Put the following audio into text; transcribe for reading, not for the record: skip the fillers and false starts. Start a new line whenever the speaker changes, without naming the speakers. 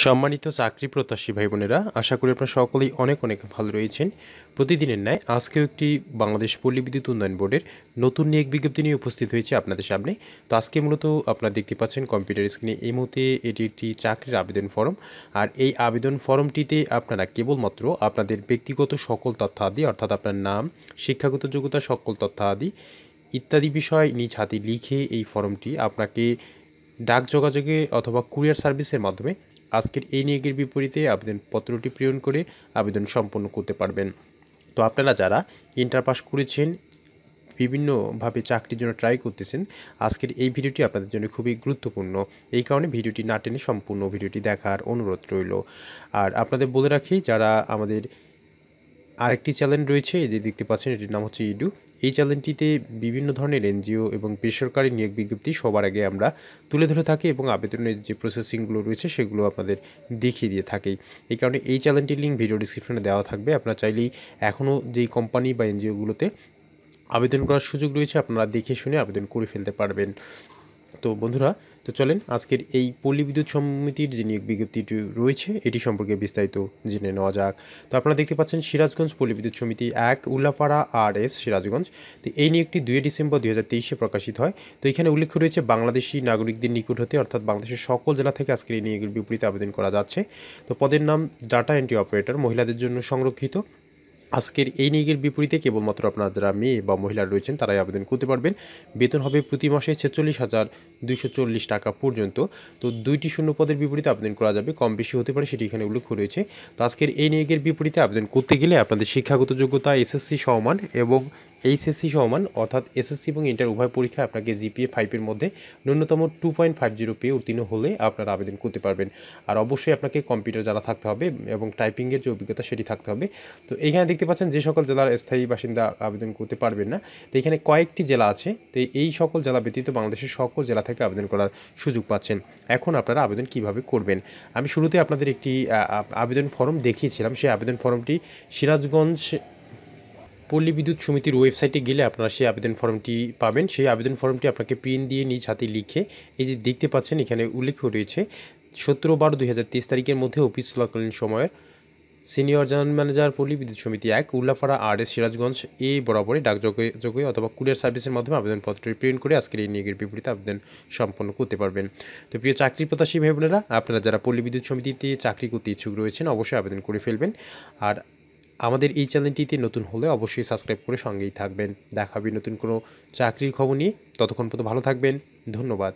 সম্মানিত চাকরি প্রত্যাশী ভাই বোনেরা, আশা করি আপনারা সকলেই অনেক অনেক ভালো রয়েছেন। প্রতিদিনের ন্যায় আজকেও একটি বাংলাদেশ পল্লী বিদ্যুৎ উন্নয়ন বোর্ডের নতুন নিয়োগ বিজ্ঞপ্তি নিয়ে উপস্থিত হয়েছে আপনাদের সামনে। তো আজকে মূলত আপনারা দেখতে পাচ্ছেন কম্পিউটার স্ক্রিনে এই মুহূর্তে এটি একটি চাকরির আবেদন ফরম। আর এই আবেদন ফরমটিতে আপনারা কেবলমাত্র আপনাদের ব্যক্তিগত সকল তথ্যাদি, অর্থাৎ আপনার নাম, শিক্ষাগত যোগ্যতা, সকল তথ্যাদি ইত্যাদি বিষয় নিজ হাতে লিখে এই ফর্মটি আপনাকে ডাক যোগাযোগে অথবা কুরিয়ার সার্ভিসের মাধ্যমে আজকের এই নিয়োগের বিপরীতে আবেদনপত্রটি প্রেরণ করে আবেদন সম্পন্ন করতে পারবেন। তো আপনারা যারা ইন্টার পাস করেছেন, বিভিন্নভাবে চাকরির জন্য ট্রাই করতেছেন, আজকের এই ভিডিওটি আপনাদের জন্য খুবই গুরুত্বপূর্ণ। এই কারণে ভিডিওটি না টেনে সম্পূর্ণ ভিডিওটি দেখার অনুরোধ রইল। আর আপনাদের বলে রাখি, যারা আমাদের আরেকটি চ্যানেল রয়েছে, এই যে দেখতে পাচ্ছেন, এটির নাম হচ্ছে ইডু। এই চ্যানেলটিতে বিভিন্ন ধরনের এনজিও এবং বেসরকারি নিয়োগ বিজ্ঞপ্তি সবার আগে আমরা তুলে ধরে থাকি এবং আবেদনের যে প্রসেসিংগুলো রয়েছে সেগুলো আপনাদের দেখিয়ে দিয়ে থাকি। এই কারণে এই চ্যানেলটির লিঙ্ক ভিডিও ডিসক্রিপশনে দেওয়া থাকবে। আপনারা চাইলেই এখনও যেই কোম্পানি বা এনজিওগুলোতে আবেদন করার সুযোগ রয়েছে, আপনারা দেখে শুনে আবেদন করে ফেলতে পারবেন। তো বন্ধুরা, চলেন আজকের এই পল্লী বিদ্যুৎ সমিতির যে নিয়োগ বিজ্ঞপ্তিটি রয়েছে এটি সম্পর্কে বিস্তারিত জেনে নেওয়া যাক। তো আপনারা দেখতে পাচ্ছেন সিরাজগঞ্জ পল্লী বিদ্যুৎ সমিতি ১, উল্লাপাড়া RS, সিরাজগঞ্জ। তো এই নিয়োগটি ২ ডিসেম্বর ২০২৩ প্রকাশিত হয়। তো এখানে উল্লেখ রয়েছে বাংলাদেশি নাগরিকদের নিকট হতে, অর্থাৎ বাংলাদেশের সকল জেলা থেকে আজকের এই নিয়োগের বিপরীতে আবেদন করা যাচ্ছে। তো পদের নাম ডাটা এন্ট্রি অপারেটর, মহিলাদের জন্য সংরক্ষিত। আজকের এই নিয়োগের বিপরীতে কেবলমাত্র আপনারা যারা মেয়ে বা মহিলা রয়েছেন তারাই আবেদন করতে পারবেন। বেতন হবে প্রতি মাসে ৪৬,২৪০ টাকা পর্যন্ত। তো ২টি শূন্য পদের বিপরীতে আবেদন করা যাবে, কম বেশি হতে পারে, সেটি এখানে উল্লেখ রয়েছে। তো আজকের এই নিয়োগের বিপরীতে আবেদন করতে গেলে আপনাদের শিক্ষাগত যোগ্যতা SSC সমমান এবং HSC সমমান, অর্থাৎ SSC এবং ইন্টার উভয় পরীক্ষায় আপনাকে GPA 5-এর মধ্যে ন্যূনতম 2.50 পেয়ে উত্তীর্ণ হলে আপনারা আবেদন করতে পারবেন। আর অবশ্যই আপনাকে কম্পিউটার জানা থাকতে হবে এবং টাইপিংয়ের যে অভিজ্ঞতা সেটি থাকতে হবে। তো এইখানে দেখতে পাচ্ছেন যে সকল জেলার স্থায়ী বাসিন্দা আবেদন করতে পারবেন না। তো এখানে কয়েকটি জেলা আছে। তো এই সকল জেলা ব্যতীত বাংলাদেশের সকল জেলা থেকে আবেদন করার সুযোগ পাচ্ছেন। এখন আপনারা আবেদন কিভাবে করবেন, আমি শুরুতে আপনাদের একটি আবেদন ফর্ম দেখিয়েছিলাম। সেই আবেদন ফর্মটি সিরাজগঞ্জ পল্লী বিদ্যুৎ সমিতির ওয়েবসাইটে গেলে আপনারা সেই আবেদন ফর্মটি পাবেন। সেই আবেদন ফর্মটি আপনাকে প্রিন্ট দিয়ে নিজ হাতে লিখে, এই যে দেখতে পাচ্ছেন এখানে উল্লেখ রয়েছে ১৭/১২/২০২৩ তারিখের মধ্যে অফিস চলাকালীন সময়ের সিনিয়র জেনারেল ম্যানেজার পল্লী বিদ্যুৎ সমিতি ১, উল্লাপাড়া RS, সিরাজগঞ্জ এই বরাবরে ডাকযোগে অথবা কুরিয়ার সার্ভিসের মাধ্যমে আবেদনপত্রটি প্রিন্ট করে আজকের এই নিয়োগের বিপরীতে আবেদন সম্পন্ন করতে পারবেন। তো প্রিয় চাকরি প্রত্যাশী ভাই বোনেরা, আপনারা যারা পল্লী বিদ্যুৎ সমিতিতে চাকরি করতে ইচ্ছুক রয়েছেন অবশ্যই আবেদন করে ফেলবেন। আর আমাদের এই চ্যানেলটিতে নতুন হলে অবশ্যই সাবস্ক্রাইব করে সঙ্গেই থাকবেন। দেখা হবে নতুন কোনো চাকরির খবর নিয়ে। ততক্ষণ পর্যন্ত ভালো থাকবেন। ধন্যবাদ।